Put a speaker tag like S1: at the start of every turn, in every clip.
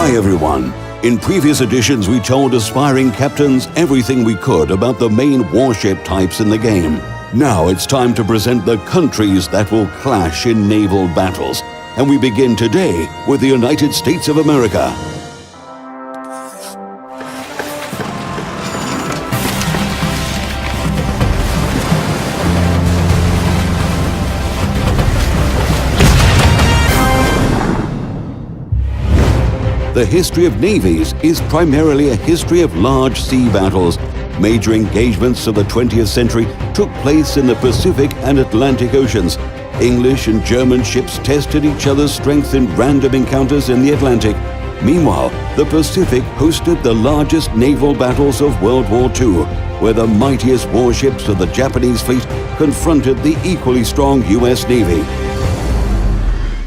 S1: Hi everyone. In previous editions we told aspiring captains everything we could about the main warship types in the game. Now it's time to present the countries that will clash in naval battles. And we begin today with the United States of America. The history of navies is primarily a history of large sea battles. Major engagements of the 20th century took place in the Pacific and Atlantic Oceans. English and German ships tested each other's strength in random encounters in the Atlantic. Meanwhile, the Pacific hosted the largest naval battles of World War II, where the mightiest warships of the Japanese fleet confronted the equally strong US Navy.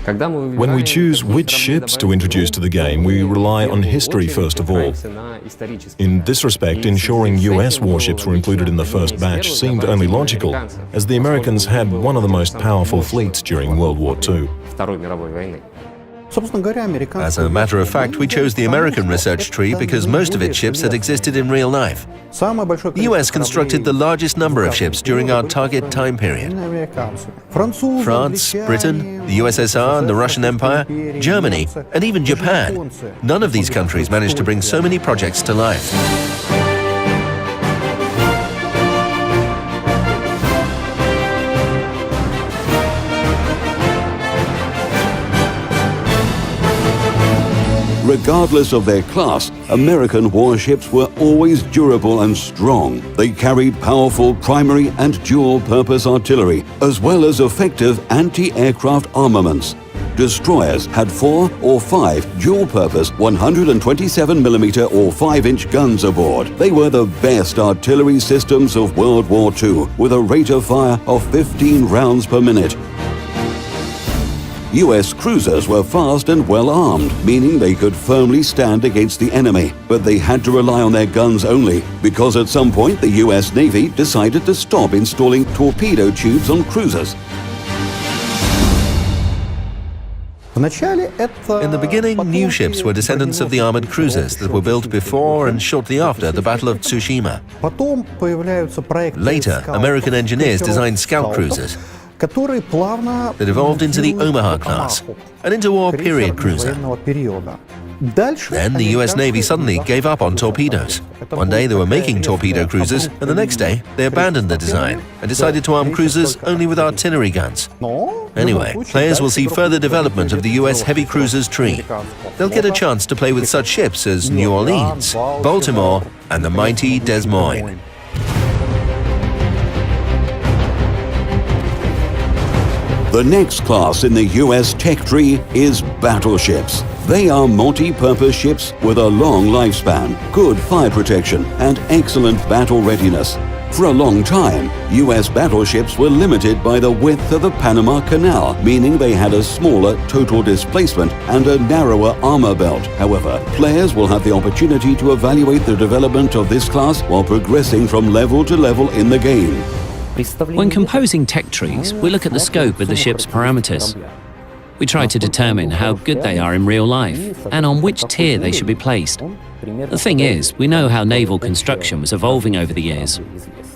S2: When we choose which ships to introduce to the game, we rely on history first of all. In this respect, ensuring US warships were included in the first batch seemed only logical, as the Americans had one of the most powerful fleets during World War II.
S3: As a matter of fact, we chose the American research tree because most of its ships had existed in real life. The US constructed the largest number of ships during our target time period. France, Britain, the USSR, the Russian Empire, Germany, and even Japan. None of these countries managed to bring so many projects to life.
S1: Regardless of their class, American warships were always durable and strong. They carried powerful primary and dual-purpose artillery, as well as effective anti-aircraft armaments. Destroyers had 4 or 5 dual-purpose 127mm or 5-inch guns aboard. They were the best artillery systems of World War II, with a rate of fire of 15 rounds per minute. US cruisers were fast and well armed, meaning they could firmly stand against the enemy. But they had to rely on their guns only, because at some point the US Navy decided to stop installing torpedo tubes on cruisers.
S3: In the beginning, new ships were descendants of the armored cruisers that were built before and shortly after the Battle of Tsushima. Later, American engineers designed scout cruisers that evolved into the Omaha class, an interwar period cruiser. Then the US Navy suddenly gave up on torpedoes. One day they were making torpedo cruisers, and the next day they abandoned the design and decided to arm cruisers only with artillery guns. Anyway, players will see further development of the US heavy cruisers tree. They'll get a chance to play with such ships as New Orleans, Baltimore, and the mighty Des Moines.
S1: The next class in the US tech tree is battleships. They are multi-purpose ships with a long lifespan, good fire protection, and excellent battle readiness. For a long time, US battleships were limited by the width of the Panama Canal, meaning they had a smaller total displacement and a narrower armor belt. However, players will have the opportunity to evaluate the development of this class while progressing from level to level in the game.
S4: When composing tech trees, we look at the scope of the ship's parameters. We try to determine how good they are in real life and on which tier they should be placed. The thing is, we know how naval construction was evolving over the years.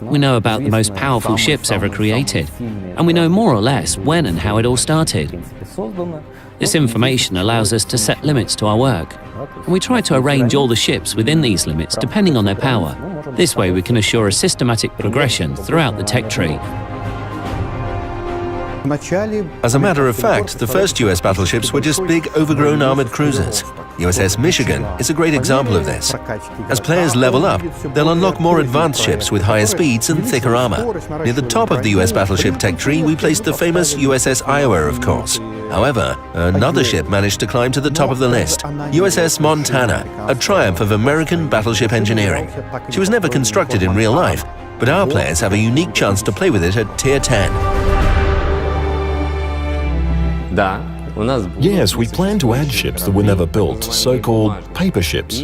S4: We know about the most powerful ships ever created, and we know more or less when and how it all started. This information allows us to set limits to our work, and we try to arrange all the ships within these limits depending on their power. This way we can assure a systematic progression throughout the tech tree.
S3: As a matter of fact, the first US battleships were just big, overgrown armored cruisers. USS Michigan is a great example of this. As players level up, they'll unlock more advanced ships with higher speeds and thicker armor. Near the top of the US battleship tech tree, we placed the famous USS Iowa, of course. However, another ship managed to climb to the top of the list, USS Montana, a triumph of American battleship engineering. She was never constructed in real life, but our players have a unique chance to play with it at Tier 10.
S2: Yes, we plan to add ships that were never built, so-called paper ships,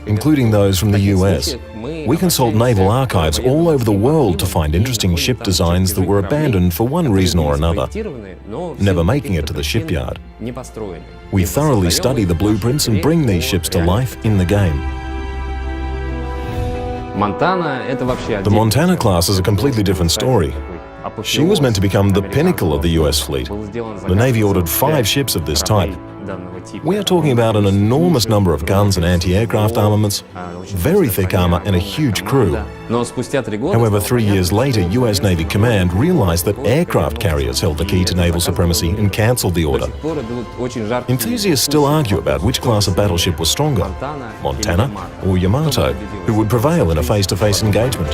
S2: including those from the US. We consult naval archives all over the world to find interesting ship designs that were abandoned for one reason or another, never making it to the shipyard. We thoroughly study the blueprints and bring these ships to life in the game. The Montana class is a completely different story. She was meant to become the pinnacle of the US fleet. The Navy ordered 5 ships of this type. We are talking about an enormous number of guns and anti-aircraft armaments, very thick armor and a huge crew. However, 3 years later, US Navy Command realized that aircraft carriers held the key to naval supremacy and cancelled the order. Enthusiasts still argue about which class of battleship was stronger, Montana or Yamato, who would prevail in a face-to-face engagement.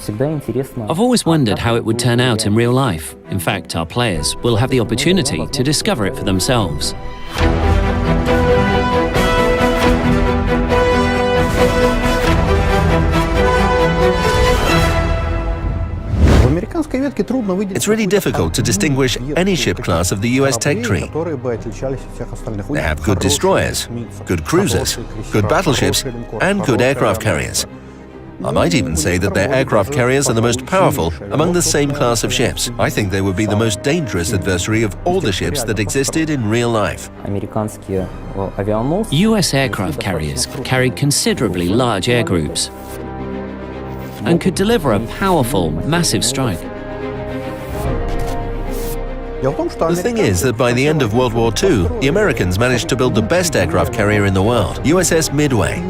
S4: I've always wondered how it would turn out in real life. In fact, our players will have the opportunity to discover it for themselves.
S3: It's really difficult to distinguish any ship class of the US tech tree. They have good destroyers, good cruisers, good battleships, and good aircraft carriers. I might even say that their aircraft carriers are the most powerful among the same class of ships. I think they would be the most dangerous adversary of all the ships that existed in real life.
S4: US aircraft carriers carried considerably large air groups and could deliver a powerful, massive strike.
S3: The thing is that by the end of World War II, the Americans managed to build the best aircraft carrier in the world, USS Midway.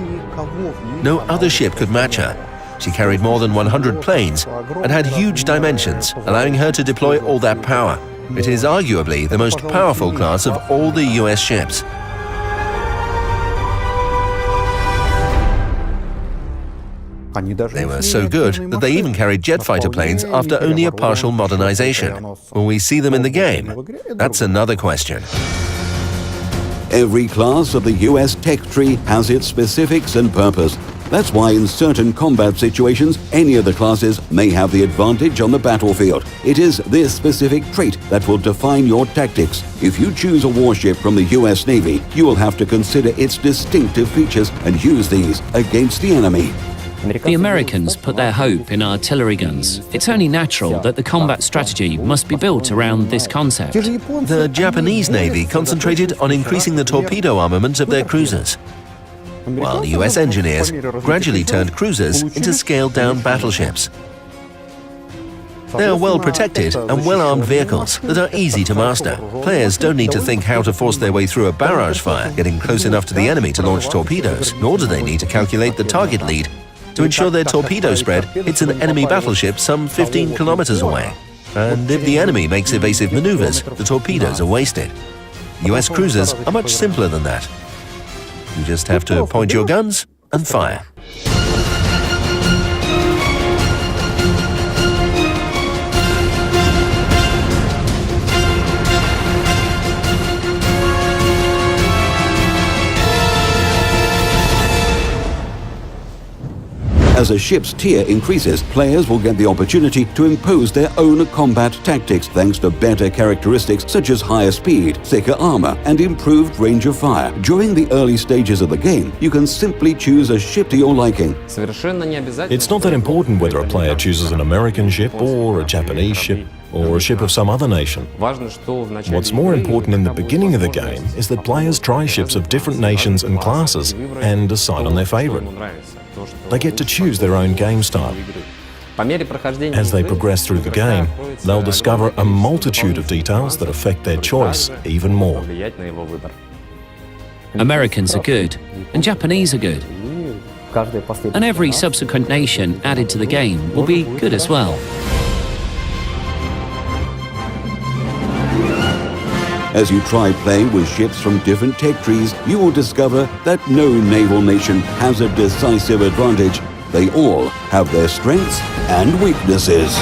S3: No other ship could match her. She carried more than 100 planes and had huge dimensions, allowing her to deploy all that power. It is arguably the most powerful class of all the US ships. They were so good that they even carried jet fighter planes after only a partial modernization. Will we see them in the game? That's another question.
S1: Every class of the US tech tree has its specifics and purpose. That's why in certain combat situations, any of the classes may have the advantage on the battlefield. It is this specific trait that will define your tactics. If you choose a warship from the US Navy, you will have to consider its distinctive features and use these against the enemy.
S4: The Americans put their hope in artillery guns. It's only natural that the combat strategy must be built around this concept.
S3: The Japanese Navy concentrated on increasing the torpedo armament of their cruisers, while the US engineers gradually turned cruisers into scaled-down battleships. They are well protected and well-armed vehicles that are easy to master. Players don't need to think how to force their way through a barrage fire, getting close enough to the enemy to launch torpedoes, nor do they need to calculate the target lead to ensure their torpedo spread hits an enemy battleship some 15 kilometers away. And if the enemy makes evasive maneuvers, the torpedoes are wasted. US cruisers are much simpler than that. You just have to point your guns and fire.
S1: As a ship's tier increases, players will get the opportunity to impose their own combat tactics thanks to better characteristics such as higher speed, thicker armor, and improved range of fire. During the early stages of the game, you can simply choose a ship to your liking.
S2: It's not that important whether a player chooses an American ship or a Japanese ship or a ship of some other nation. What's more important in the beginning of the game is that players try ships of different nations and classes and decide on their favorite. They get to choose their own game style. As they progress through the game, they'll discover a multitude of details that affect their choice even more.
S4: Americans are good, and Japanese are good. And every subsequent nation added to the game will be good as well.
S1: As you try playing with ships from different tech trees, you will discover that no naval nation has a decisive advantage. They all have their strengths and weaknesses.